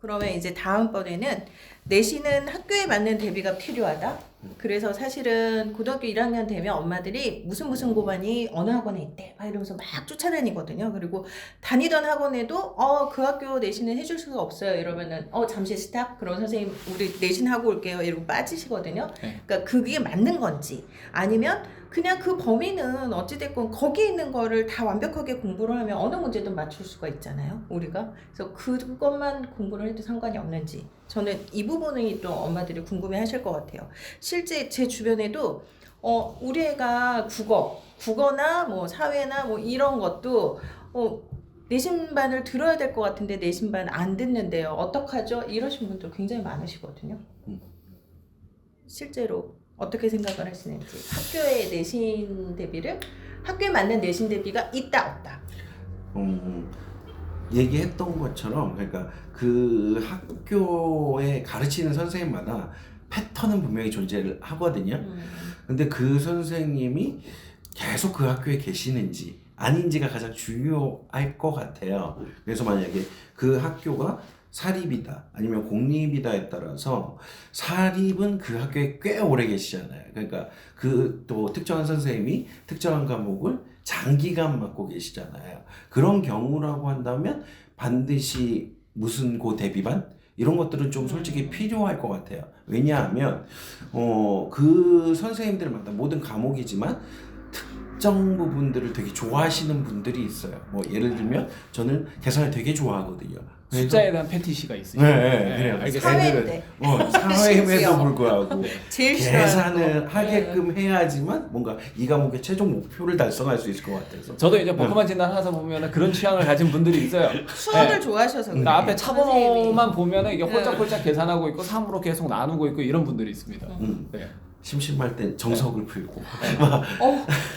그러면 이제 다음번에는 내신은 학교에 맞는 대비가 필요하다. 그래서 사실은 고등학교 1학년 되면 엄마들이 무슨 고반이 어느 학원에 있대 막 이러면서 막 쫓아다니거든요. 그리고 다니던 학원에도 그 학교 내신은 해줄 수가 없어요. 이러면은 잠시 스탑. 그럼 선생님 우리 내신 하고 올게요. 이러고 빠지시거든요. 네. 그러니까 그게 맞는 건지 아니면 그냥 그 범위는 어찌됐건 거기 있는 거를 다 완벽하게 공부를 하면 어느 문제든 맞출 수가 있잖아요, 우리가. 그래서 그것만 공부를 해도 상관이 없는지. 저는 이 부분이 또 엄마들이 궁금해 하실 것 같아요. 실제 제 주변에도 우리 애가 국어나 뭐 사회나 뭐 이런 것도 내신반을 들어야 될 것 같은데 내신반 안 듣는데요. 어떡하죠? 이러신 분들 굉장히 많으시거든요. 실제로 어떻게 생각을 하시는지. 학교에 내신 대비를 학교에 맞는 내신 대비가 있다 없다. 얘기했던 것처럼 그러니까 그 학교에 가르치는 선생님마다 패턴은 분명히 존재를 하거든요. 근데 그 선생님이 계속 그 학교에 계시는지 아닌지가 가장 중요할 것 같아요. 그래서 만약에 그 학교가 사립이다 아니면 공립이다에 따라서 사립은 그 학교에 꽤 오래 계시잖아요. 그러니까 그 또 특정한 선생님이 특정한 과목을 장기간 맡고 계시잖아요. 그런 경우라고 한다면 반드시 무슨 고 대비반 이런 것들은 좀 솔직히 필요할 것 같아요. 왜냐하면 그 선생님들마다 모든 과목이지만 특정 부분들을 되게 좋아하시는 분들이 있어요. 뭐 예를 들면 저는 계산을 되게 좋아하거든요. 그래서 숫자에 대한 패티시가 있으시죠. 네, 그래요. 알겠습니다. 사회인데. 사회임에도 불구하고 제일 계산을 싫어하는 거. 하게끔 해야지만 뭔가 이 과목의 최종 목표를 달성할 수 있을 것 같아서. 저도 이제 복음화 진단 하다 보면 그런 취향을 가진 분들이 있어요. 수학을 좋아하셔서 그래요. 그러니까 앞에 차번호만 선생님이. 보면은 이게 홀짝홀짝 계산하고 있고 3으로 계속 나누고 있고 이런 분들이 있습니다. 네. 심심할 땐 정석을 풀고.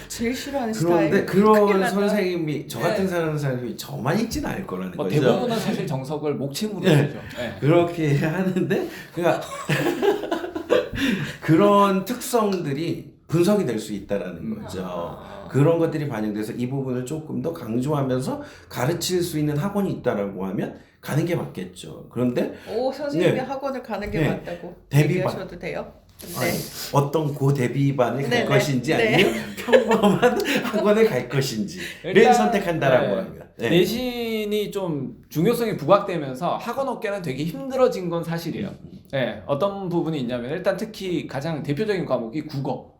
제일 싫어하는 스타일. 그런데 큰일 그런 났다. 선생님이 저 같은 네. 사람이 저만 있지는 않을 거라는 뭐 거죠. 대부분은 사실 정석을 목침으로 네. 쓰죠. 네. 그렇게 하는데 그러니까 그런 특성들이 분석이 될 수 있다라는 거죠. 그런 것들이 반영돼서 이 부분을 조금 더 강조하면서 가르칠 수 있는 학원이 있다라고 하면 가는 게 맞겠죠. 그런데 선생님이 네. 학원을 가는 게 네. 맞다고 대비반. 얘기하셔도 돼요? 아니, 네. 어떤 고 대비반을 갈 네, 네. 것인지 네. 아니면 평범한 학원을 갈 것인지를 일단, 선택한다라고 네. 하면 네. 내신이 좀 중요성이 부각되면서 학원 업계는 되게 힘들어진 건 사실이에요. 네, 어떤 부분이 있냐면 일단 특히 가장 대표적인 과목이 국어.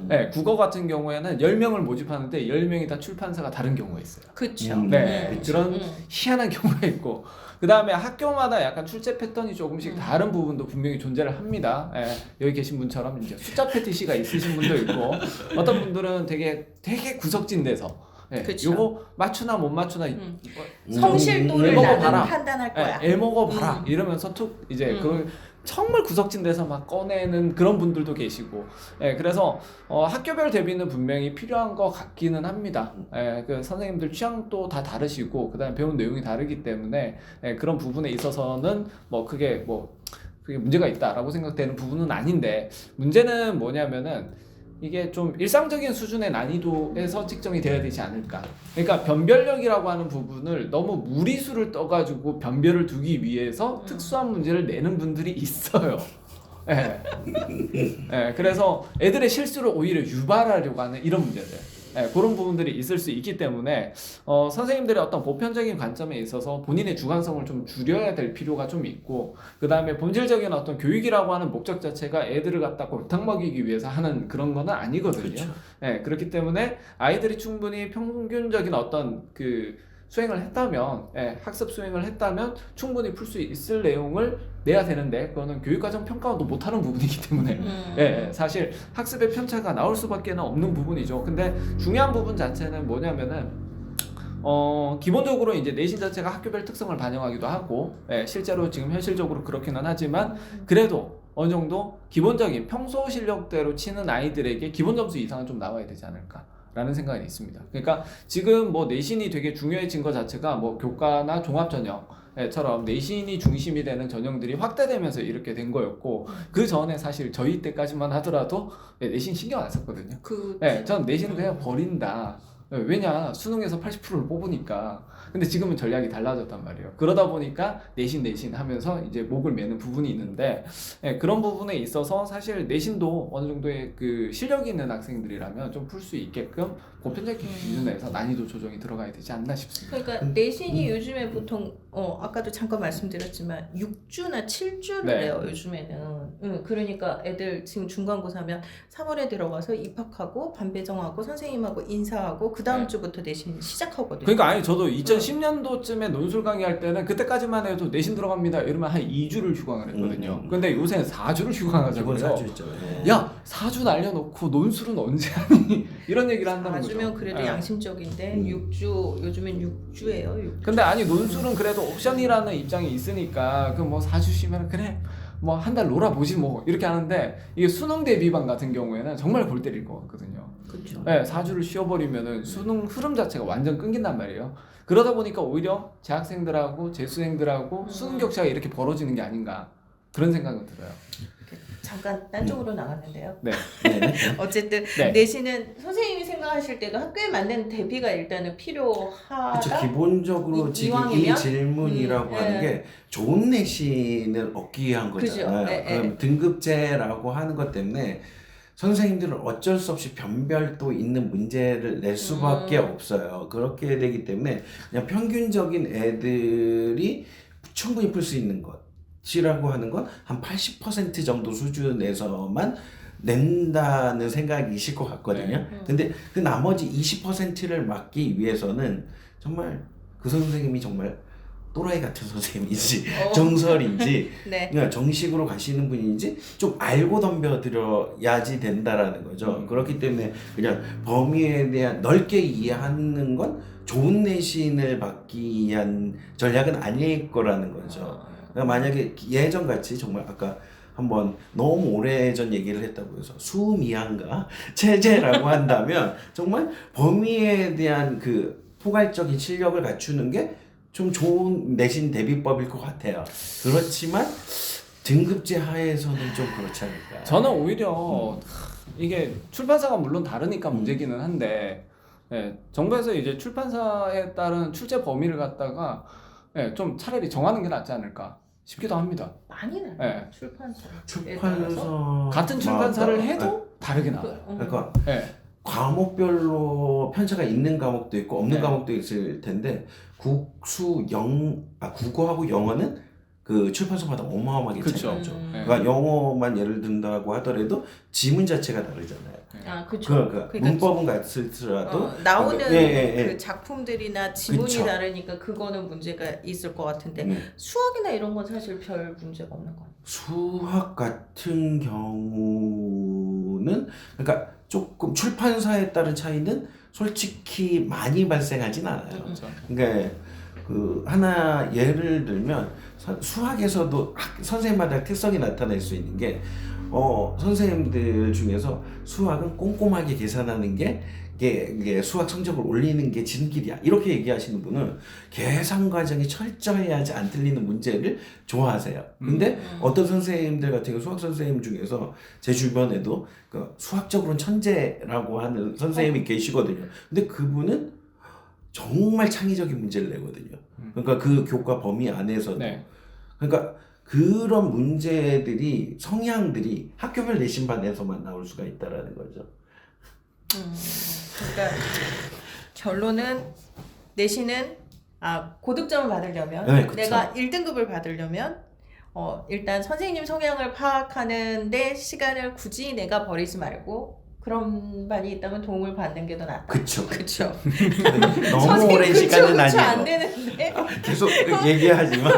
네, 국어 같은 경우에는 10명을 모집하는데 10명이 다 출판사가 다른 경우가 있어요. 그렇죠. 네, 그런 희한한 경우가 있고 그 다음에 학교마다 약간 출제 패턴이 조금씩 다른 부분도 분명히 존재를 합니다. 예, 여기 계신 분처럼 이제 숫자 패티시가 있으신 분도 있고 어떤 분들은 되게 구석진 데서 그쵸. 요거 맞추나 못 맞추나 성실도를 애 먹어봐라. 나는 판단할 거야. 애 먹어봐라 이러면서 툭 이제 그런 정말 구석진 데서 막 꺼내는 그런 분들도 계시고, 그래서 학교별 대비는 분명히 필요한 것 같기는 합니다. 그 선생님들 취향도 다 다르시고, 그다음에 배운 내용이 다르기 때문에 그런 부분에 있어서는 그게 문제가 있다라고 생각되는 부분은 아닌데, 문제는 뭐냐면은 이게 좀 일상적인 수준의 난이도에서 측정이 돼야 되지 않을까. 그러니까 변별력이라고 하는 부분을 너무 무리수를 떠가지고 변별을 두기 위해서 특수한 문제를 내는 분들이 있어요. 그래서 애들의 실수를 오히려 유발하려고 하는 이런 문제들. 그런 부분들이 있을 수 있기 때문에 선생님들의 어떤 보편적인 관점에 있어서 본인의 주관성을 좀 줄여야 될 필요가 좀 있고, 그 다음에 본질적인 어떤 교육이라고 하는 목적 자체가 애들을 갖다 골탕 먹이기 위해서 하는 그런 거는 아니거든요. 그렇죠. 그렇기 때문에 아이들이 충분히 평균적인 어떤 그 수행을 했다면, 학습 수행을 했다면 충분히 풀 수 있을 내용을 내야 되는데, 그거는 교육과정 평가도 못하는 부분이기 때문에 사실 학습의 편차가 나올 수밖에 없는 부분이죠. 근데 중요한 부분 자체는 뭐냐면은 기본적으로 이제 내신 자체가 학교별 특성을 반영하기도 하고, 실제로 지금 현실적으로 그렇기는 하지만 그래도 어느 정도 기본적인 평소 실력대로 치는 아이들에게 기본 점수 이상은 좀 나와야 되지 않을까 라는 생각이 있습니다. 그러니까 지금 내신이 되게 중요해진 것 자체가 교과나 종합전형처럼 내신이 중심이 되는 전형들이 확대되면서 이렇게 된 거였고, 그 전에 사실 저희 때까지만 하더라도 내신 신경 안 썼거든요. 전 내신은 그냥 버린다. 왜냐 수능에서 80%를 뽑으니까. 근데 지금은 전략이 달라졌단 말이에요. 그러다 보니까 내신 하면서 이제 목을 매는 부분이 있는데 그런 부분에 있어서 사실 내신도 어느 정도의 그 실력이 있는 학생들이라면 좀 풀 수 있게끔 보편적인 기준에서 난이도 조정이 들어가야 되지 않나 싶습니다. 그러니까 내신이 요즘에 보통 아까도 잠깐 말씀드렸지만 6주나 7주를 네. 해요 요즘에는. 그러니까 애들 지금 중간고사면 3월에 들어가서 입학하고 반배정하고 선생님하고 인사하고 그 다음 네. 주부터 내신 시작하거든요. 그러니까 아니 저도 2010년도쯤에 논술 강의할 때는 그때까지만 해도 내신 들어갑니다 이러면 한 2주를 휴강을 했거든요. 근데 요새는 4주를 휴강하자고요. 기본 4주 있잖아요. 야 4주 날려놓고 논술은 언제 하니? 이런 얘기를 한다는 거죠. 맞으면 그래도 예. 양심적인데 6주 요즘엔 6주예요. 6주. 근데 아니 논술은 그래도 옵션이라는 입장이 있으니까 그 뭐 4주 쉬면 그래 뭐 한 달 놀아보지 뭐 이렇게 하는데 이게 수능 대비반 같은 경우에는 정말 골 때릴 것 같거든요. 그렇죠. 네, 4주를 쉬어버리면은 수능 흐름 자체가 완전 끊긴단 말이에요. 그러다 보니까 오히려 재학생들하고 재수생들하고 수능 격차가 이렇게 벌어지는 게 아닌가 그런 생각은 들어요. 잠깐 딴 쪽으로 나갔는데요. 네. 네. 어쨌든 네. 내신은 선생님이 생각하실 때도 학교에 맞는 대비가 일단은 필요하다. 그렇죠. 기본적으로 지금 이 이왕이면? 질문이라고 하는 게 좋은 내신을 얻기 위한 그죠. 거잖아요. 네, 그럼 등급제라고 하는 것 때문에 선생님들은 어쩔 수 없이 변별도 있는 문제를 낼 수밖에 없어요. 그렇게 되기 때문에 그냥 평균적인 애들이 충분히 풀 수 있는 것이라고 하는 건 한 80% 정도 수준에서만 낸다는 생각이실 것 같거든요. 근데 그 나머지 20%를 막기 위해서는 정말 그 선생님이 정말 또라이 같은 선생님인지 정설인지 네. 그냥 정식으로 가시는 분인지 좀 알고 덤벼들어야지 된다라는 거죠. 그렇기 때문에 그냥 범위에 대한 넓게 이해하는 건 좋은 내신을 받기 위한 전략은 아닐 거라는 거죠. 그러니까 만약에 예전 같이 정말 아까 한번 너무 오래전 얘기를 했다고 해서 수미양가 체제라고 한다면 정말 범위에 대한 그 포괄적인 실력을 갖추는 게 좀 좋은 내신 대비법일 것 같아요. 그렇지만 등급제 하에서는 좀 그렇지 않을까. 저는 오히려 이게 출판사가 물론 다르니까 문제기는 한데 정부에서 이제 출판사에 따른 출제 범위를 갖다가 좀 차라리 정하는 게 낫지 않을까 싶기도 합니다. 많이 나요. 네. 출판사 같은 출판사를 해도 다르게 나와요. 그러니까 네. 과목별로 편차가 있는 과목도 있고 없는 네. 과목도 있을 텐데 국어하고 영어는 그 출판사마다 어마어마하게 그쵸. 차이나죠. 네. 그러니까 영어만 예를 든다고 하더라도 지문 자체가 다르잖아요. 아, 그렇죠. 그러니까 문법은 같을지라도 나오는 예. 그 작품들이나 지문이 그쵸. 다르니까 그거는 문제가 있을 것 같은데 수학이나 이런 건 사실 별 문제가 없는 것 같아요. 수학 같은 경우는 그러니까 조금 출판사에 따른 차이는 솔직히 많이 발생하진 않아요. 그렇죠. 그러니까 그 하나 예를 들면 수학에서도 선생님마다 특성이 나타낼 수 있는 게 선생님들 중에서 수학은 꼼꼼하게 계산하는 게 이게 수학 성적을 올리는 게 지름길이야 이렇게 얘기하시는 분은 계산 과정이 철저해야지 안 틀리는 문제를 좋아하세요. 근데 어떤 선생님들 같은 경우 수학 선생님 중에서 제 주변에도 그 수학적으로는 천재라고 하는 선생님이 계시거든요. 근데 그분은 정말 창의적인 문제를 내거든요. 그러니까 그 교과 범위 안에서도 네. 그러니까 그런 문제들이 성향들이 학교별 내신반에서만 나올 수가 있다라는 거죠. 그러니까 결론은 내신은 고득점을 받으려면 네, 그쵸. 내가 1등급을 받으려면 일단 선생님 성향을 파악하는데 시간을 굳이 내가 버리지 말고 그런 반이 있다면 도움을 받는 게 더 낫다. 그쵸. 그쵸. 너무 오랜 시간은 안 아니에요. 되는데. 계속 얘기하지만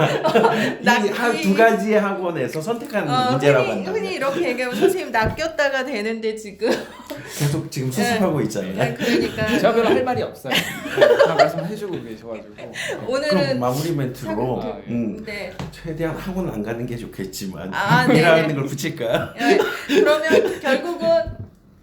나- 이 두 가지 학원에서 선택하는 문제라고 한다. 흔히 이렇게 얘기하면 선생님 낚였다가 되는데 지금. 계속 지금 수습하고 있잖아요. 그러니까 제가 별로 할 말이 없어요. 다 말씀해주고 계셔가지고. 그럼 오늘은 마무리 멘트로 네. 최대한 학원 안 가는 게 좋겠지만 네네. 이라는 걸 붙일까요? 그러면 결국은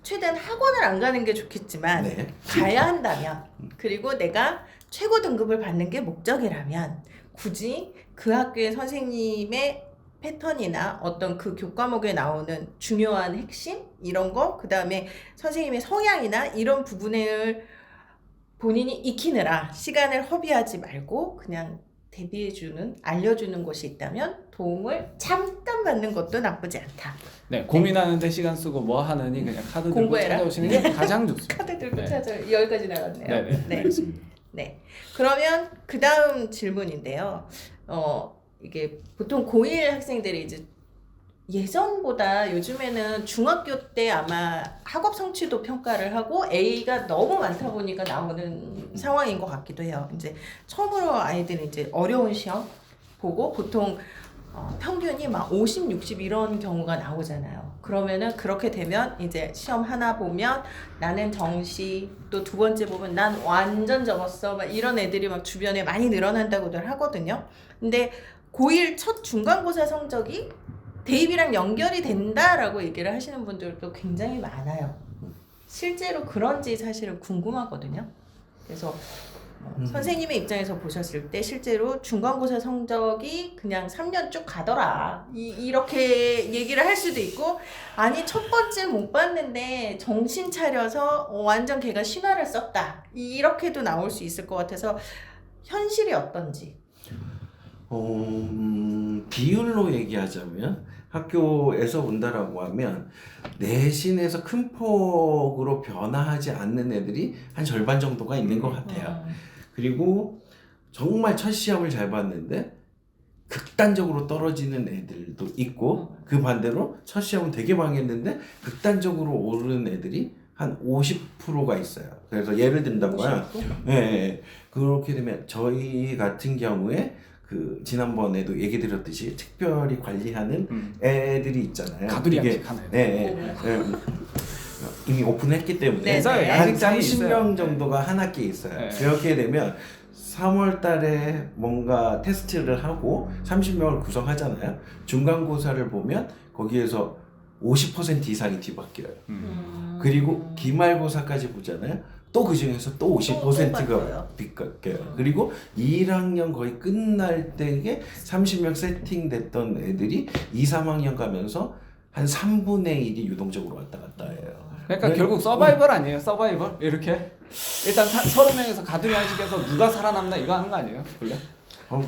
최대한 학원을 안 가는 게 좋겠지만 네. 가야 한다면 그리고 내가 최고 등급을 받는 게 목적이라면 굳이 그 학교의 선생님의 패턴이나 어떤 그 교과목에 나오는 중요한 핵심 이런 거 그다음에 선생님의 성향이나 이런 부분을 본인이 익히느라 시간을 허비하지 말고 그냥 대비해주는, 알려주는 곳이 있다면 도움을 잠깐 받는 것도 나쁘지 않다. 네, 고민하는데 시간 쓰고 뭐 하느니 그냥 카드 들고 공부해라. 찾아오시는 게 가장 좋습니다. 카드 들고 네. 찾아 여기까지 나갔네요. 네네. 네. 알겠습니다. 네. 그러면 그 다음 질문인데요. 이게 보통 고1 학생들이 이제 예전보다 요즘에는 중학교 때 아마 학업 성취도 평가를 하고 A가 너무 많다 보니까 나오는 상황인 것 같기도 해요. 이제 처음으로 아이들이 이제 어려운 시험 보고 보통 평균이 막 50, 60 이런 경우가 나오잖아요. 그러면은 그렇게 되면 이제 시험 하나 보면 나는 정시, 또 두 번째 보면 난 완전 적었어, 막 이런 애들이 막 주변에 많이 늘어난다고들 하거든요. 근데 고1 첫 중간고사 성적이 대입이랑 연결이 된다라고 얘기를 하시는 분들도 굉장히 많아요. 실제로 그런지 사실은 궁금하거든요. 그래서 선생님의 입장에서 보셨을 때 실제로 중간고사 성적이 그냥 3년 쭉 가더라, 이렇게 얘기를 할 수도 있고, 아니 첫 번째 못 봤는데 정신 차려서 완전 걔가 신화를 썼다, 이렇게도 나올 수 있을 것 같아서 현실이 어떤지. 비율로 얘기하자면 학교에서 온다라고 하면 내신에서 큰 폭으로 변화하지 않는 애들이 한 절반 정도가 있는 것 같아요. 그리고 정말 첫 시험을 잘 봤는데 극단적으로 떨어지는 애들도 있고, 그 반대로 첫 시험은 되게 망했는데 극단적으로 오르는 애들이 한 50%가 있어요. 그래서 예를 든다고요. 예, 그렇게 되면 저희 같은 경우에 그 지난번에도 얘기 드렸듯이 특별히 관리하는 애들이 있잖아요. 가두리 이게- 양식 하나요. 네, 이미 오픈했기 때문에 네, 네. 한 아직 짬이 30명 있어요. 정도가 한 학기에 있어요. 네. 그렇게 되면 3월 달에 뭔가 테스트를 하고 30명을 구성하잖아요. 중간고사를 보면 거기에서 50% 이상이 뒤바뀌어요. 그리고 기말고사까지 보잖아요. 또 그 중에서 또 50%가 바뀌어요. 뒤바뀌어요. 그리고 1학년 거의 끝날 때에 30명 세팅됐던 애들이 2, 3학년 가면서 한 3분의 1이 유동적으로 왔다 갔다 해요. 그러니까 네. 결국 서바이벌 아니에요? 서바이벌? 이렇게 일단 30명에서 가두리 양식에서 누가 살아남나 이거 하는 거 아니에요? 원래?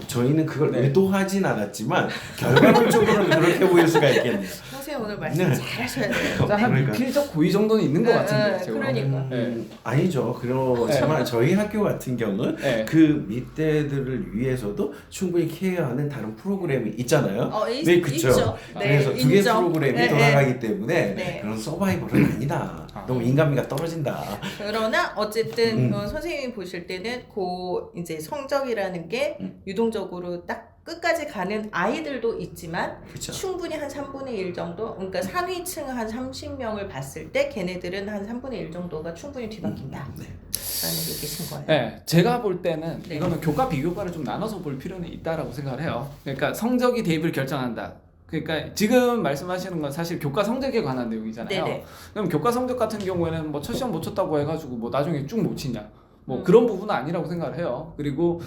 저희는 그걸 네. 의도하진 않았지만 결과론적으로는 그렇게 보일 수가 있겠네요. 선생님 오늘 말씀 네. 잘 하셔야 돼요. 한 네. 미필적 고의 정도는 있는 것 네, 같은데. 네, 제가. 그러니까. 네. 아니죠. 그렇지만 저희 학교 같은 경우는 네. 그 밑대들을 위해서도 충분히 케어하는 다른 프로그램이 있잖아요. 네, 그쵸. 있죠. 그래서 네, 두 개 인정. 프로그램이 네, 돌아가기 때문에 네. 그런 서바이벌은 아니다. 너무 인간미가 떨어진다. 그러나 어쨌든 음. 선생님이 보실 때는 그 이제 성적이라는 게 유동적으로 딱 끝까지 가는 아이들도 있지만 그렇죠. 충분히 한 3분의 1 정도, 그러니까 상위층 한 30명을 봤을 때 걔네들은 한 3분의 1 정도가 충분히 뒤바뀐다 네. 라는 얘기신 거예요. 네, 제가 볼 때는 네. 이거는 교과 비교과를 좀 나눠서 볼 필요는 있다라고 생각을 해요. 그러니까 성적이 대입을 결정한다. 그러니까 지금 말씀하시는 건 사실 교과 성적에 관한 내용이잖아요. 네네. 그럼 교과 성적 같은 경우에는 뭐 첫 시험 못 쳤다고 해가지고 뭐 나중에 쭉 못 치냐? 뭐 그런 부분은 아니라고 생각을 해요. 그리고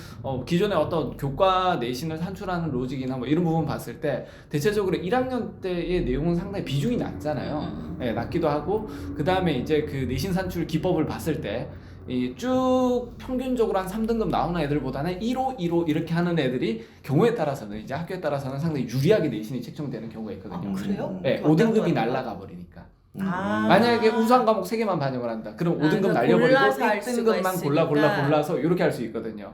기존에 어떤 교과 내신을 산출하는 로직이나 뭐 이런 부분 봤을 때 대체적으로 1학년 때의 내용은 상당히 비중이 낮잖아요. 네, 낮기도 하고 그 다음에 이제 그 내신 산출 기법을 봤을 때 이 쭉 평균적으로 한 3등급 나오는 애들보다는 1호, 2호 이렇게 하는 애들이 경우에 따라서는 이제 학교에 따라서는 상당히 유리하게 내신이 책정되는 경우가 있거든요. 그래요? 네, 어떤 5등급이 거예요? 날라가 버리니까. 아. 만약에 우수한 과목 3개만 반영을 한다. 그럼 5등급 그럼 날려버리고 골라서 할 수가 1등급만 골라 있으니까. 골라서 이렇게 할 수 있거든요.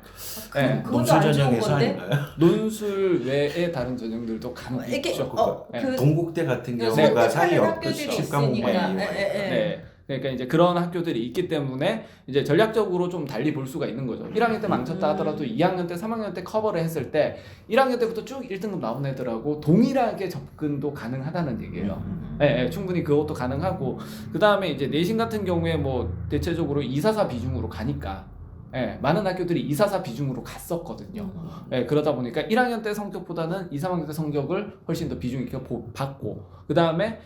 네. 그것도 논술 안 좋은 전형에서 건데? 아닌가요? 논술 외에 다른 전형들도 간혹 이게 있죠. 네. 그 동국대 같은 그 경우가 상위 선택하는 10 학교들이 10과목만 있으니까. 이용해요. 네. 그러니까 이제 그런 학교들이 있기 때문에 이제 전략적으로 좀 달리 볼 수가 있는 거죠. 1학년 때 망쳤다 하더라도 2학년 때, 3학년 때 커버를 했을 때 1학년 때부터 쭉 1등급 나온 애들하고 동일하게 접근도 가능하다는 얘기예요. 네, 충분히 그것도 가능하고 그 다음에 이제 내신 같은 경우에 뭐 대체적으로 244 비중으로 가니까 많은 학교들이 244 비중으로 갔었거든요. 그러다 보니까 1학년 때 성적보다는 2, 3학년 때 성적을 훨씬 더 비중 있게 받고 그 다음에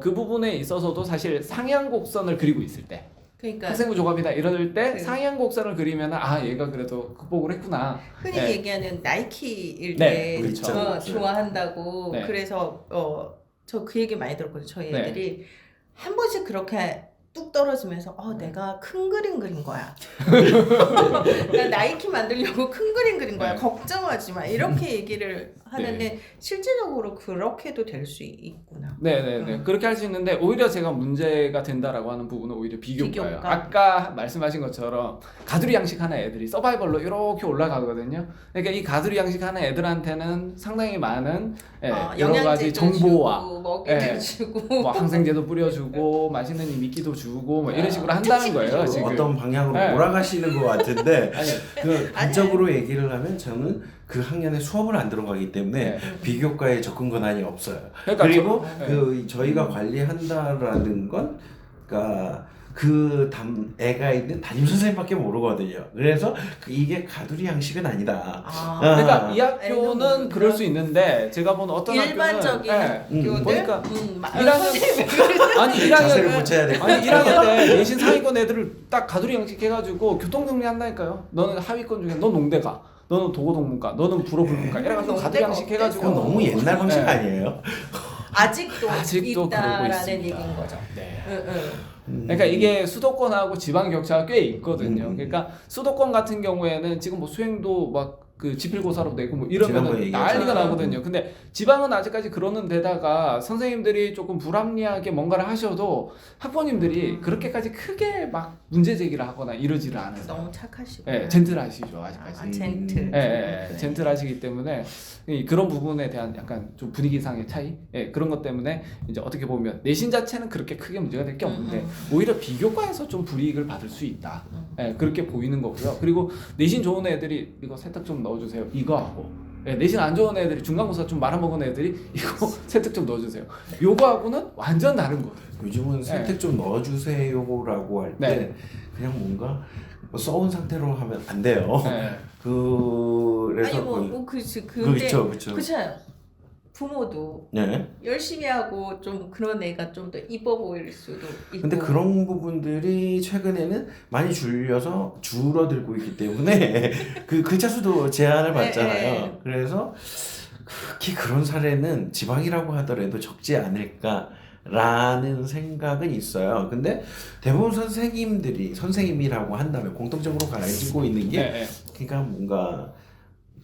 그 부분에 있어서도 사실 상향곡선을 그리고 있을 때 그러니까 학생부 조합이다 이럴 때 그- 상향곡선을 그리면 얘가 그래도 극복을 했구나. 흔히 네. 얘기하는 나이키일 네, 때 그렇죠. 좋아한다고. 네. 그래서 저 그 얘기 많이 들었거든요. 저희 네. 애들이 한 번씩 그렇게 뚝 떨어지면서 내가 큰 그림 그린 거야. 나 나이키 만들려고 큰 그림 그린 거야. 네. 걱정하지 마. 이렇게 얘기를 하는데 실질적으로 그렇게도 될 수 있구나. 네네네. 그렇게 할 수 있는데 오히려 제가 문제가 된다라고 하는 부분은 오히려 비교과예요. 비교과. 아까 말씀하신 것처럼 가두리 양식하는 애들이 서바이벌로 이렇게 올라가거든요. 그러니까 이 가두리 양식하는 애들한테는 상당히 많은 여러 가지 정보와 주고, 먹이도 주고 뭐 항생제도 뿌려주고 맛있는 미끼도 주고 뭐 이런 식으로 한다는 거예요. 지금. 어떤 방향으로 네. 몰아가시는 것 같은데 아니, 그 단적으로 얘기를 하면 저는 그 학년에 수업을 안 들어가기 때문에 네. 비교과에 접근 권한이 없어요. 그러니까 그리고 네. 그 저희가 관리한다라는 건 그러니까 애가 있는 담임 선생님밖에 모르거든요. 그래서 이게 가두리 양식은 아니다. 그러니까 이 애는 학교는 그럴 수 있는데 제가 본 어떤 일반적인 학교는 학교들 보니까 선생님이 자세를 1학년 고쳐야 돼. 아니 1학년 때 내신 상위권 애들을 딱 가두리 양식 해가지고 교통정리 한다니까요. 너는 하위권 중에 너 농대 가, 너는 도고동문과, 너는 불어불문과 이래가지고 가두리 농대가 양식 어때서? 해가지고 그건 너무 옛날 방식 네. 아니에요? 아직도 그러고 있다라는 있습니다. 얘기인 거죠. 네. 응. 그러니까 이게 수도권하고 지방 격차가 꽤 있거든요. 그러니까 수도권 같은 경우에는 지금 뭐 수행도 막 그 지필고사로 내고 뭐 지난번에 이러면 얘기했잖아요. 난리가 나거든요. 근데 지방은 아직까지 그러는 데다가 선생님들이 조금 불합리하게 뭔가를 하셔도 학부모님들이 그렇게까지 크게 막 문제 제기를 하거나 이러지를 않아요. 너무 착하시고. 예, 젠틀하시죠 아직까지. 젠틀. 예, 젠틀하시기 때문에 그런 부분에 대한 약간 좀 분위기상의 차이, 그런 것 때문에 이제 어떻게 보면 내신 자체는 그렇게 크게 문제가 될 게 없는데 오히려 비교과에서 좀 불이익을 받을 수 있다. 그렇게 보이는 거고요. 그리고 내신 좋은 애들이 이거 세탁 좀 넣어주세요. 이거 하고. 내신 안 좋은 애들이 중간고사 좀 말아먹은 애들이 이거 세탁 좀 넣어주세요. 요거하고는 완전 다른 거예요. 요즘은 세택 좀 넣어주세요라고 할 때 네. 그냥 뭔가 써온 상태로 하면 안 돼요. 네. 아니 그래서 그렇지. 그렇죠. 그렇잖아요. 부모도 네. 열심히 하고 좀 그런 애가 좀 더 이뻐 보일 수도 있고. 근데 그런 부분들이 최근에는 많이 줄어들고 있기 때문에 그 글자 수도 제한을 받잖아요. 네. 그래서 특히 그런 사례는 지방이라고 하더라도 적지 않을까라는 생각은 있어요. 근데 대부분 선생님이라고 한다면 공통적으로 가지고 있는 게 그러니까 뭔가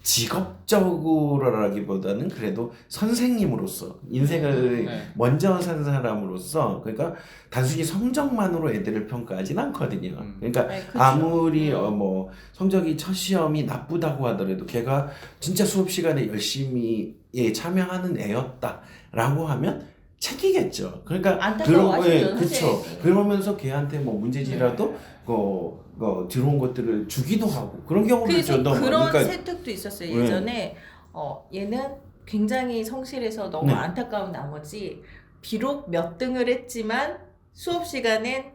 직업적으로라기보다는 그래도 선생님으로서 인생을 먼저 산 사람으로서 그러니까 단순히 성적만으로 애들을 평가하진 않거든요. 그러니까 네, 그쵸. 아무리 뭐 성적이 첫 시험이 나쁘다고 하더라도 걔가 진짜 수업 시간에 열심히 참여하는 애였다라고 하면 챙기겠죠. 그러니까 안타까워하시죠, 그렇죠. 선생님이. 그러면서 걔한테 뭐 문제지라도 들어온 것들을 주기도 하고 그런 경우도 그래서 있죠. 그런 그러니까 세특도 있었어요. 예전에 얘는 굉장히 성실해서 너무 네. 안타까운 나머지 비록 몇 등을 했지만 수업 시간엔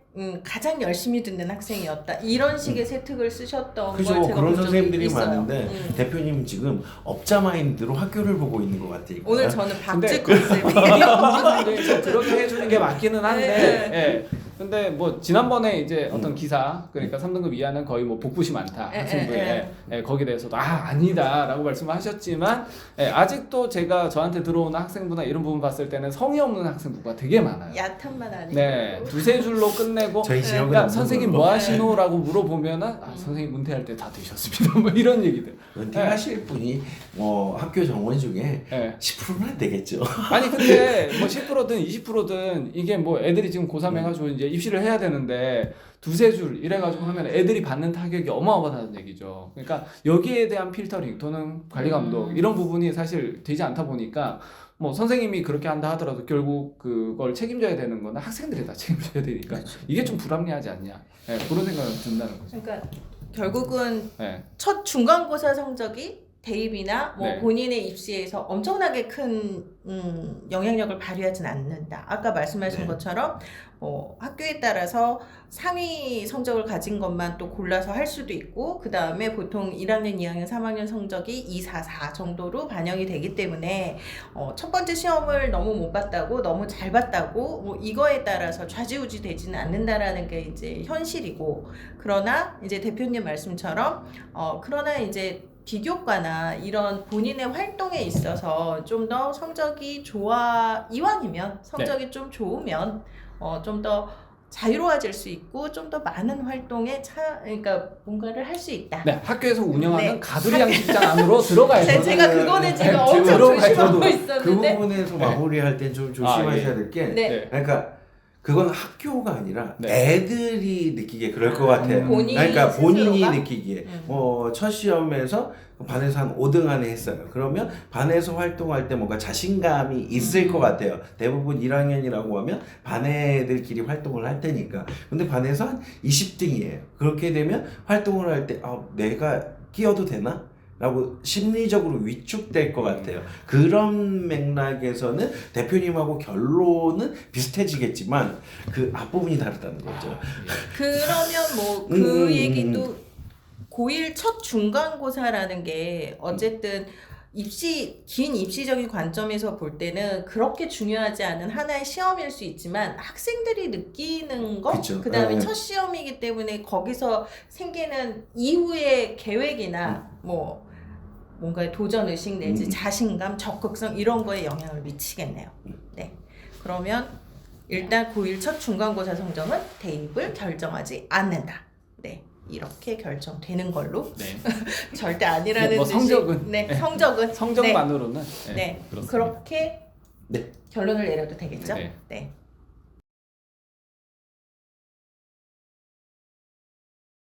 가장 열심히 듣는 학생이었다. 이런 식의 세특을 쓰셨던 그죠. 걸 제가 그런 본 적이 선생님들이 있어요. 많은데 대표님 지금 업자 마인드로 학교를 보고 있는 것 같아요. 오늘 저는 박쥐 근데 컨셉이에요. 그렇게 해주는 게 맞기는 한데, 근데 뭐 지난번에 이제 어떤 기사, 그러니까 3등급 이하는 거의 뭐 복붙이 많다 학생부에, 거기에 대해서도 아니다라고 말씀하셨지만, 아직도 제가 저한테 들어오는 학생부나 이런 부분 봤을 때는 성의 없는 학생부가 되게 많아요. 얕은만 아니고. 네, 두세 줄로 끝내고 저희 지역은 야 없는 선생님 걸로. 뭐 하시노라고 물어보면은 선생님 은퇴할 때 다 되셨습니다. 뭐 이런 얘기들. 은퇴하실 분이 학교 정원 중에 네. 10%는 안 되겠죠. 아니 근데 뭐 10%든 20%든 이게 뭐 애들이 지금 고3 해가지고 이제 입시를 해야 되는데 두세 줄 이래가지고 하면 애들이 받는 타격이 어마어마하다는 얘기죠. 그러니까 여기에 대한 필터링 또는 관리 감독 이런 부분이 사실 되지 않다 보니까 뭐 선생님이 그렇게 한다 하더라도 결국 그걸 책임져야 되는 거는 학생들이 다 책임져야 되니까 이게 좀 불합리하지 않냐, 그런 생각을 든다는 거죠. 그러니까 결국은 네. 첫 중간고사 성적이 대입이나 뭐 네. 본인의 입시에서 엄청나게 큰 영향력을 발휘하진 않는다. 아까 말씀하신 것처럼 학교에 따라서 상위 성적을 가진 것만 또 골라서 할 수도 있고 그 다음에 보통 1학년, 2학년, 3학년 성적이 2, 4, 4 정도로 반영이 되기 때문에 첫 번째 시험을 너무 못 봤다고 너무 잘 봤다고 뭐 이거에 따라서 좌지우지 되지는 않는다라는 게 이제 현실이고 그러나 이제 대표님 말씀처럼 그러나 이제 비교과나 이런 본인의 활동에 있어서 좀 더 성적이 이왕이면 성적이 좀 좋으면 좀 더 자유로워질 수 있고 좀 더 많은 활동에 그러니까 뭔가를 할 수 있다. 네, 학교에서 운영하는 네. 가두리 양식장 안으로 들어가야 제가 그거는 지금 네, 엄청 들어가야 조심하고 저도 그 있었는데 부분에서 마무리할 땐 좀 조심하셔야 예. 될 게 네. 그러니까 그건 학교가 아니라 네. 애들이 느끼기에 그럴 것 같아요. 본인 그러니까 본인이 스스로가? 느끼기에 첫 시험에서 반에서 한 5등 안에 했어요. 그러면 반에서 활동할 때 뭔가 자신감이 있을 것 같아요. 대부분 1학년이라고 하면 반 애들끼리 활동을 할 테니까. 근데 반에서 한 20등이에요. 그렇게 되면 활동을 할 때 내가 끼어도 되나? 라고 심리적으로 위축될 것 같아요. 그런 맥락에서는 대표님하고 결론은 비슷해지겠지만 그 앞부분이 다르다는 거죠. 그러면 뭐 그 얘기도 고1 첫 중간고사라는 게 어쨌든 긴 입시적인 관점에서 볼 때는 그렇게 중요하지 않은 하나의 시험일 수 있지만 학생들이 느끼는 거, 그쵸. 그다음에 네. 첫 시험이기 때문에 거기서 생기는 이후의 계획이나 뭐 뭔가의 도전 의식 내지 자신감, 적극성 이런 거에 영향을 미치겠네요. 네. 그러면 일단 고1 첫 중간고사 성적은 대입을 결정하지 않는다. 네. 이렇게 결정되는 걸로 네. 절대 아니라는 뭐 듯이 성적은 네, 네. 성적은 성적만으로는 네, 그렇습니다. 그렇게 네. 결론을 내려도 되겠죠? 네. 네.